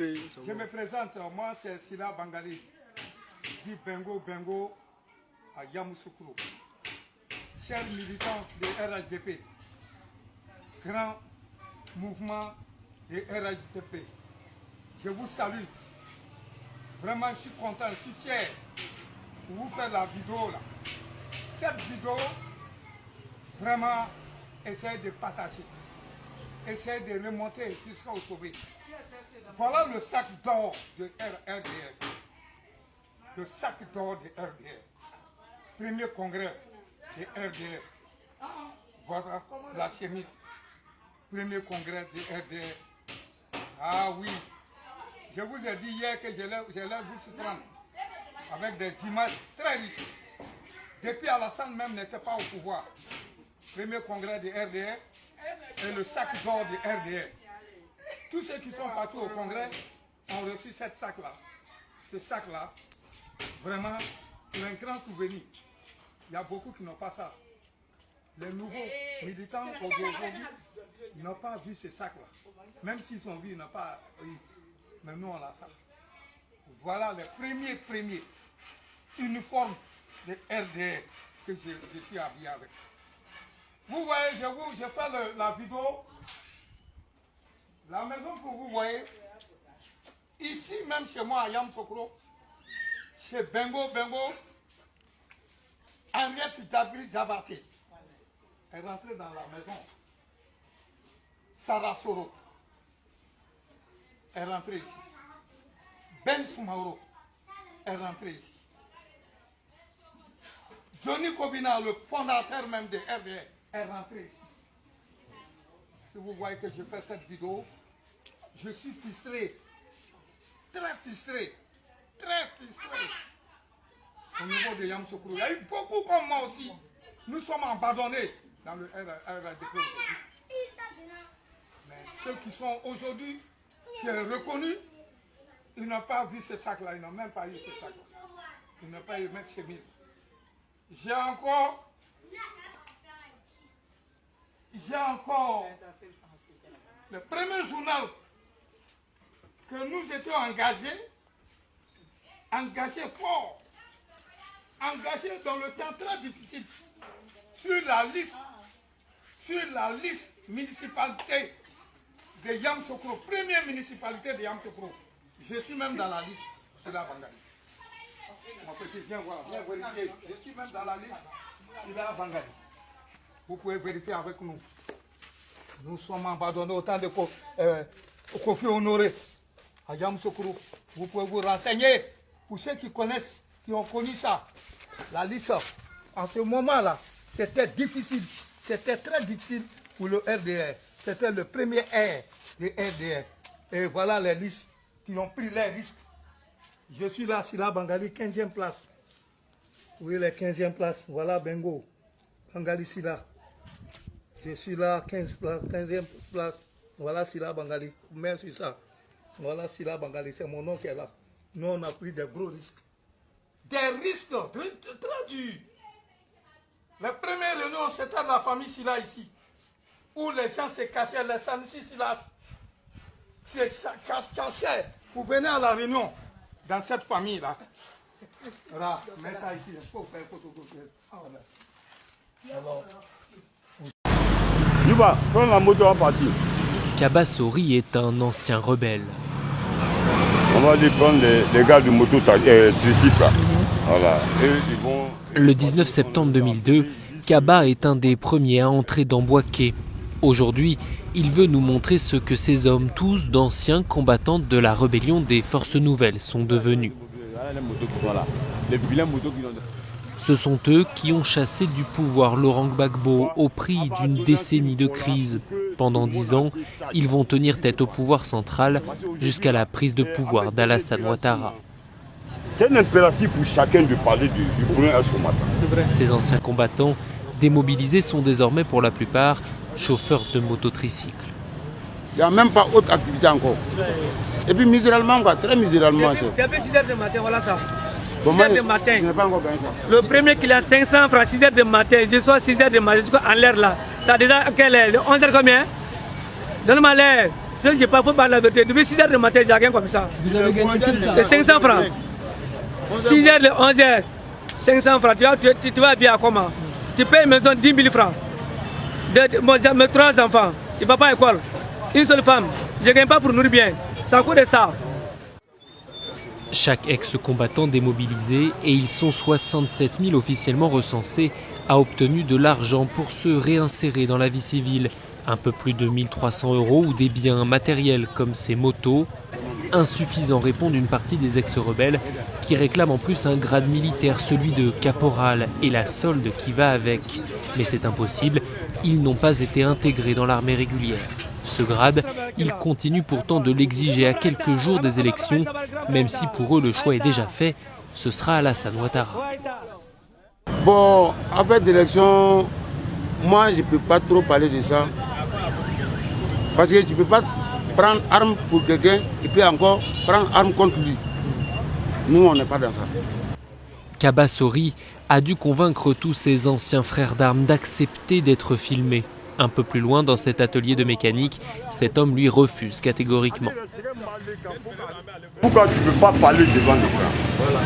Je me présente, moi c'est Sila Bangali, dit Bengo Bengo à Yamoussoukro. Chers militants de RHDP, grand mouvement de RHDP, je vous salue. Vraiment, je suis content, je suis fier de vous faire la vidéo là. Cette vidéo, vraiment, essayez de partager. Essayez de remonter jusqu'au sommet. Voilà le sac d'or de RDR. Le sac d'or de RDR. Premier congrès de RDR. Voilà la chemise. Premier congrès de RDR. Ah oui. Je vous ai dit hier que je l'ai vu se prendre avec des images très riches. Depuis Alassane même n'était pas au pouvoir. Premier congrès de RDR et le sac d'or de RDR. Tous ceux qui sont partis au congrès ont reçu cette sac-là. Ce sac-là, vraiment, c'est un grand souvenir. Il y a beaucoup qui n'ont pas ça. Les nouveaux militants aujourd'hui n'ont pas vu ce sac-là. Même s'ils ont vu, ils n'ont pas eu. Mais nous, on a ça. Voilà les premiers uniformes de RDR que je suis habillé avec. Vous voyez, je fais la vidéo. La maison que vous voyez, ici même chez moi à Yamoussoukro, chez Bengo, Henriette Diabaté est rentrée dans la maison. Sarah Soro est rentrée ici. Ben Soumaoro est rentré ici. Johnny Kobina, le fondateur même de RDR, est rentré ici. Si vous voyez que je fais cette vidéo, je suis frustré, très frustré, au niveau de Yamoussoukro. Il y a eu beaucoup comme moi aussi. Nous sommes abandonnés dans le RDP. Mais ceux qui sont aujourd'hui reconnus, ils n'ont pas vu ce sac-là, ils n'ont même pas eu ce sac-là. Ils n'ont pas eu mettre chez mille. J'ai encore le premier journal que nous étions engagés fort, engagés dans le temps très difficile, sur la liste municipalité de Yamoussoukro, première municipalité de Yamoussoukro. Je suis même dans la liste de la Bangali. Mon petit, viens voir, viens vérifier. Je suis même dans la liste de la Bangali. Vous pouvez vérifier avec nous. Nous sommes abandonnés au temps de Kofi Honoré à Yamoussoukro. Vous pouvez vous renseigner. Pour ceux qui connaissent, qui ont connu ça, la liste, en ce moment-là, c'était difficile. C'était très difficile pour le RDR. C'était le premier R de RDR. Et voilà les listes qui ont pris les risques. Je suis là, Sila Bangali, 15e place. Oui, les 15e place. Voilà Bengo. Bangali Sila. Je suis là, 15e place. Voilà Sila Bangali. Merci ça. Voilà Sila Bangali, c'est mon nom qui est là. Nous, on a pris des gros risques. Des risques très durs. Les premières réunions, c'était la famille Sila ici. Où les gens se cachaient, les Sanissi Silas se cachaient. Vous venez à la réunion dans cette famille-là. Voilà, mets ça ici, il faut faire photocopie. Alors. Yuba, prends la moto à partir. Kaba Sori est un ancien rebelle. On va aller prendre les gars de moto tricycle. Voilà. Et ils vont... Le 19 septembre 2002, Kaba est un des premiers à entrer dans Bouaké. Aujourd'hui, il veut nous montrer ce que ces hommes, tous d'anciens combattants de la rébellion des Forces Nouvelles, sont devenus. Ce sont eux qui ont chassé du pouvoir Laurent Gbagbo au prix d'une décennie de crise. Pendant 10 ans, ils vont tenir tête au pouvoir central jusqu'à la prise de pouvoir d'Alassane Ouattara. C'est un impératif pour chacun de parler du problème à son matin. Ces anciens combattants, démobilisés, sont désormais pour la plupart chauffeurs de mototricycles. Il n'y a même pas autre activité encore. Et puis miséralement, très miséralement. Depuis 6 h du matin, voilà ça. 6 Comment h du matin. Je n'ai pas encore gagné ça. Le premier qu'il a 500 francs, 6 h du matin, je sois 6 h du matin, jusqu'en l'air là. Ça déjà, quelle est 11 h combien? Donne-moi l'air. Je n'ai pas, faut pas la vérité. Depuis 6h du matin, j'ai rien comme ça. Vous avez gagné tout ça. C'est 500 francs. 6h, 11h, 500 francs. Tu vas bien comment? Tu payes une maison 10 000 francs. Moi, j'ai mes 3 enfants. Il ne va pas à l'école. Une seule femme. Je ne gagne pas pour nourrir bien. Ça coûte de ça. Chaque ex-combattant démobilisé, et ils sont 67 000 officiellement recensés, a obtenu de l'argent pour se réinsérer dans la vie civile. Un peu plus de 1 300 € ou des biens matériels comme ces motos. Insuffisant, répondent une partie des ex-rebelles qui réclament en plus un grade militaire, celui de caporal, et la solde qui va avec. Mais c'est impossible, ils n'ont pas été intégrés dans l'armée régulière. Ce grade, ils continuent pourtant de l'exiger à quelques jours des élections, même si pour eux le choix est déjà fait, ce sera Alassane Ouattara. Bon, en fait, d'élection, moi je ne peux pas trop parler de ça. Parce que je ne peux pas prendre arme pour quelqu'un et puis encore prendre arme contre lui. Nous, on n'est pas dans ça. Kabassori a dû convaincre tous ses anciens frères d'armes d'accepter d'être filmés. Un peu plus loin, dans cet atelier de mécanique, cet homme lui refuse catégoriquement. Pourquoi tu ne peux pas parler devant le frère?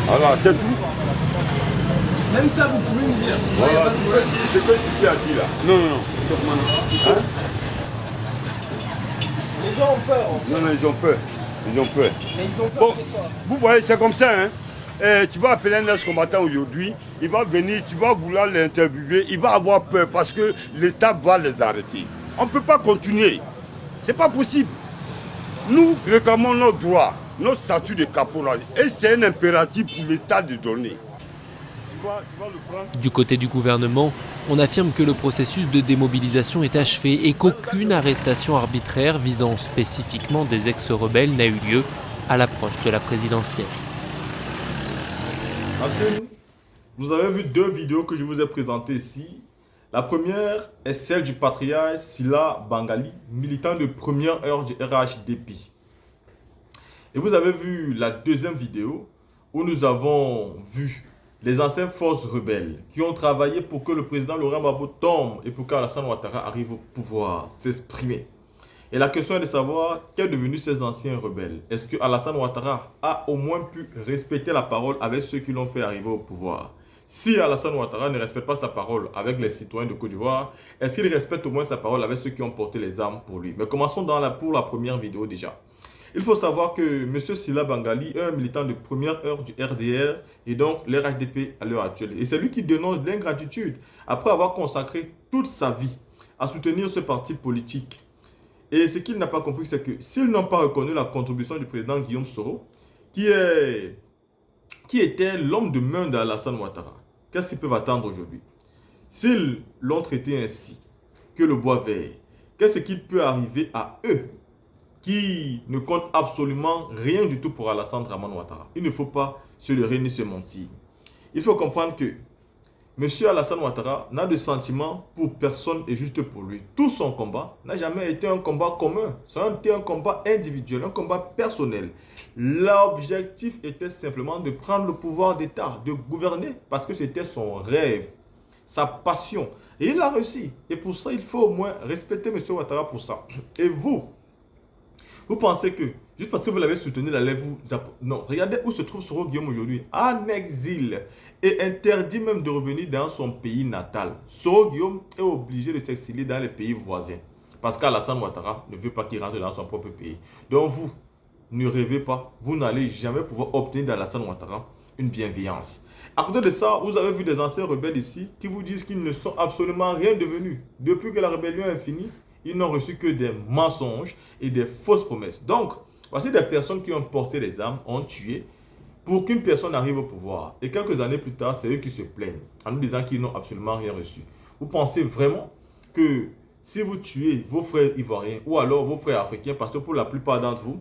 Voilà, c'est tout. Même ça, vous pouvez me dire. Voilà, tu peux dire ce que tu as dit là. Non, non, non. Hein? Les gens ont peur. Non, non, ils ont peur. Ils ont peur. Mais ils ont peur Bon, de quoi? vous voyez, c'est comme ça, hein. Tu vas appeler un ex-combattant aujourd'hui, il va venir, tu vas vouloir l'interviewer, il va avoir peur parce que l'État va les arrêter. On ne peut pas continuer. Ce n'est pas possible. Nous réclamons nos droits, notre statut de caporal. Et c'est un impératif pour l'État de donner. Du côté du gouvernement, on affirme que le processus de démobilisation est achevé et qu'aucune arrestation arbitraire visant spécifiquement des ex-rebelles n'a eu lieu à l'approche de la présidentielle. Vous avez vu 2 vidéos que je vous ai présentées ici. La première est celle du patriarche Sila Bangali, militant de première heure du RHDP. Et vous avez vu la deuxième vidéo où nous avons vu les anciennes forces rebelles qui ont travaillé pour que le président Laurent Gbagbo tombe et pour qu'Alassane Ouattara arrive au pouvoir, s'exprimer. Et la question est de savoir qu'est devenu ces anciens rebelles. Est-ce que Alassane Ouattara a au moins pu respecter la parole avec ceux qui l'ont fait arriver au pouvoir? Si Alassane Ouattara ne respecte pas sa parole avec les citoyens de Côte d'Ivoire, est-ce qu'il respecte au moins sa parole avec ceux qui ont porté les armes pour lui? Mais commençons pour la première vidéo déjà. Il faut savoir que M. Sila Bangali est un militant de première heure du RDR et donc l'RHDP à l'heure actuelle. Et c'est lui qui dénonce l'ingratitude après avoir consacré toute sa vie à soutenir ce parti politique. Et ce qu'il n'a pas compris, c'est que s'ils n'ont pas reconnu la contribution du président Guillaume Soro, qui était l'homme de main d'Alassane Ouattara, qu'est-ce qu'ils peuvent attendre aujourd'hui? S'ils l'ont traité ainsi, que le bois vert, qu'est-ce qui peut arriver à eux qui ne comptent absolument rien du tout pour Alassane Ouattara? Il ne faut pas se leurrer ni se mentir. Il faut comprendre que M. Alassane Ouattara n'a de sentiments pour personne et juste pour lui. Tout son combat n'a jamais été un combat commun. Ça a été un combat individuel, un combat personnel. L'objectif était simplement de prendre le pouvoir d'État, de gouverner, parce que c'était son rêve, sa passion. Et il a réussi. Et pour ça, il faut au moins respecter M. Ouattara pour ça. Et vous pensez que, juste parce que vous l'avez soutenu, non, regardez où se trouve Soro Guillaume aujourd'hui, en exil, et interdit même de revenir dans son pays natal. Soro Guillaume est obligé de s'exiler dans les pays voisins, parce qu'Alassane Ouattara ne veut pas qu'il rentre dans son propre pays. Donc vous, ne rêvez pas, vous n'allez jamais pouvoir obtenir d'Alassane Ouattara une bienveillance. À côté de ça, vous avez vu des anciens rebelles ici qui vous disent qu'ils ne sont absolument rien devenus. Depuis que la rébellion est finie, ils n'ont reçu que des mensonges et des fausses promesses. Donc, voici des personnes qui ont porté les armes, ont tué, pour qu'une personne arrive au pouvoir. Et quelques années plus tard, c'est eux qui se plaignent, en nous disant qu'ils n'ont absolument rien reçu. Vous pensez vraiment que si vous tuez vos frères ivoiriens, ou alors vos frères africains, parce que pour la plupart d'entre vous,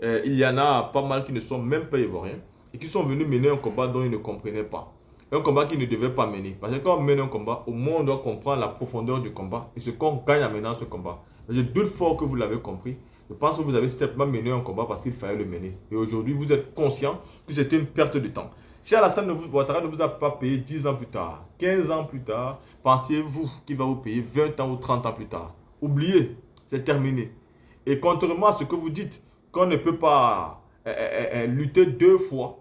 il y en a pas mal qui ne sont même pas ivoiriens, et qui sont venus mener un combat dont ils ne comprenaient pas. Un combat qu'ils ne devaient pas mener. Parce que quand on mène un combat, au moins on doit comprendre la profondeur du combat et ce qu'on gagne en menant ce combat. Je doute fort que vous l'avez compris. Je pense que vous avez simplement mené un combat parce qu'il fallait le mener. Et aujourd'hui, vous êtes conscient que c'était une perte de temps. Si Alassane Ouattara ne vous a pas payé 10 ans plus tard, 15 ans plus tard, pensez-vous qu'il va vous payer 20 ans ou 30 ans plus tard? Oubliez, c'est terminé. Et contrairement à ce que vous dites, qu'on ne peut pas lutter 2 fois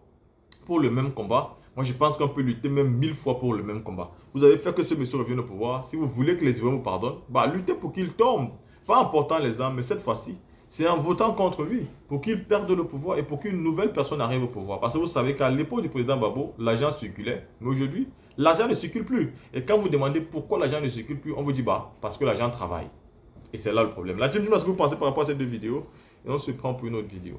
pour le même combat, moi je pense qu'on peut lutter même 1000 fois pour le même combat. Vous avez fait que ce monsieur revienne au pouvoir. Si vous voulez que les Ivoiriens vous pardonnent, bah luttez pour qu'il tombe. Pas en portant les armes, mais cette fois-ci, c'est en votant contre lui, pour qu'il perde le pouvoir et pour qu'une nouvelle personne arrive au pouvoir. Parce que vous savez qu'à l'époque du président Gbagbo, l'argent circulait, mais aujourd'hui, l'argent ne circule plus. Et quand vous demandez pourquoi l'argent ne circule plus, on vous dit bah parce que l'argent travaille. Et c'est là le problème. La team, dis-moi ce que vous pensez par rapport à ces 2 vidéos et on se prend pour une autre vidéo.